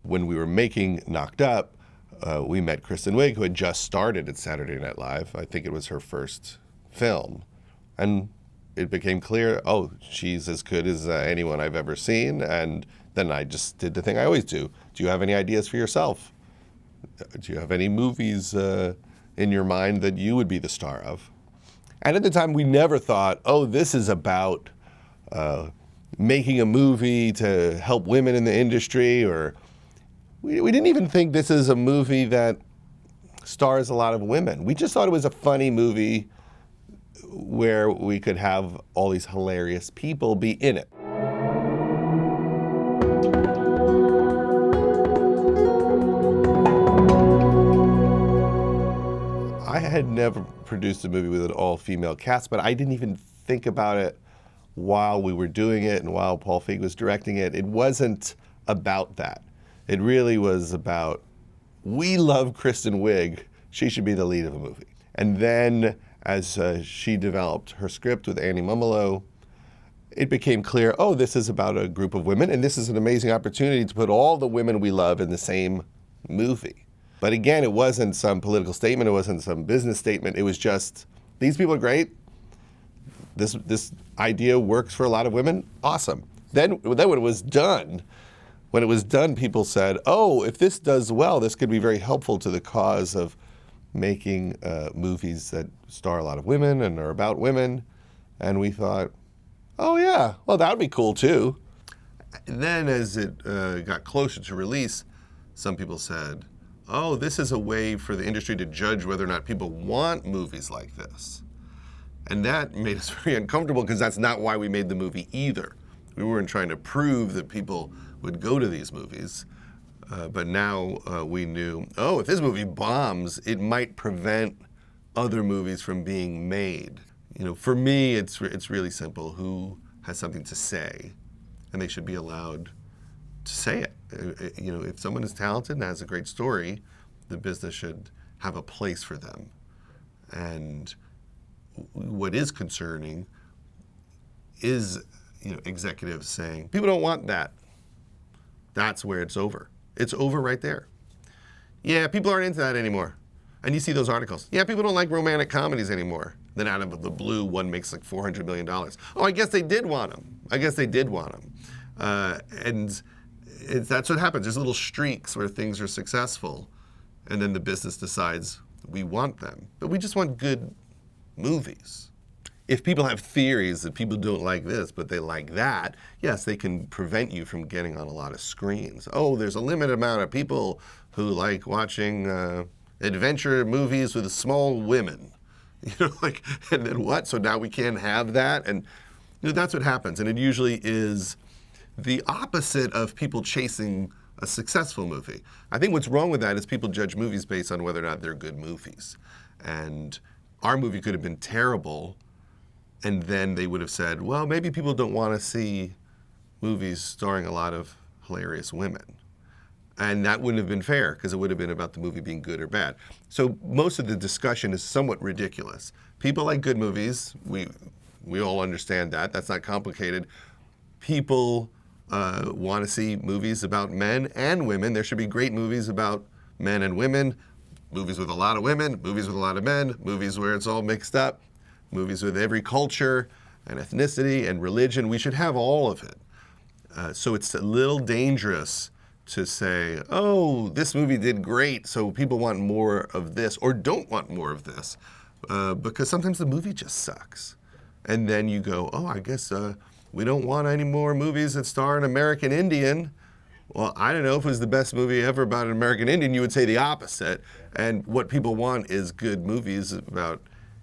when we were making Knocked Up, we met Kristen Wiig, who had just started at Saturday Night Live. I think it was her first film. And it became clear, oh, she's as good as anyone I've ever seen. And then I just did the thing I always do. Do you have any ideas for yourself? Do you have any movies in your mind that you would be the star of? And at the time, we never thought, oh, this is about making a movie to help women in the industry, or we didn't even think this is a movie that stars a lot of women. We just thought it was a funny movie where we could have all these hilarious people be in it. I had never produced a movie with an all-female cast, but I didn't even think about it while we were doing it and while Paul Feig was directing it. It wasn't about that. It really was about, we love Kristen Wiig, she should be the lead of a movie. And then as she developed her script with Annie Mumolo, it became clear, oh, this is about a group of women, and this is an amazing opportunity to put all the women we love in the same movie. But again, it wasn't some political statement, it wasn't some business statement, it was just, these people are great, this idea works for a lot of women, awesome. Then when it was done, people said, oh, if this does well, this could be very helpful to the cause of making movies that star a lot of women and are about women. And we thought, oh yeah, well that would be cool too. And then as it got closer to release, some people said, oh, this is a way for the industry to judge whether or not people want movies like this. And that made us very uncomfortable because that's not why we made the movie either. We weren't trying to prove that people would go to these movies. But now we knew, oh, if this movie bombs, it might prevent other movies from being made. You know, for me, it's really simple. Who has something to say, and they should be allowed to say it. You know, if someone is talented and has a great story, the business should have a place for them. And what is concerning is, you know, executives saying, people don't want that. That's where it's over. It's over right there. Yeah, people aren't into that anymore. And you see those articles. Yeah, people don't like romantic comedies anymore. Then out of the blue, one makes like $400 million. Oh, I guess they did want them. And that's what happens. There's little streaks where things are successful, and then the business decides we want them. But we just want good movies. If people have theories that people don't like this, but they like that, yes, they can prevent you from getting on a lot of screens. Oh, there's a limited amount of people who like watching adventure movies with small women. You know, like, and then what? So now we can't have that? And you know, that's what happens. And it usually is the opposite of people chasing a successful movie. I think what's wrong with that is people judge movies based on whether or not they're good movies. And our movie could have been terrible, and then they would have said, well, maybe people don't want to see movies starring a lot of hilarious women. And that wouldn't have been fair, because it would have been about the movie being good or bad. So most of the discussion is somewhat ridiculous. People like good movies. We all understand that. That's not complicated. People want to see movies about men and women. There should be great movies about men and women, movies with a lot of women, movies with a lot of men, movies where it's all mixed up, movies with every culture and ethnicity and religion. We should have all of it. So it's a little dangerous to say, oh, this movie did great, so people want more of this, or don't want more of this, because sometimes the movie just sucks. And then you go, oh, I guess we don't want any more movies that star an American Indian. Well, I don't know if it was the best movie ever about an American Indian. You would say the opposite. And what people want is good movies about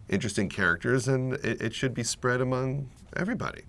interesting characters, and it should be spread among everybody.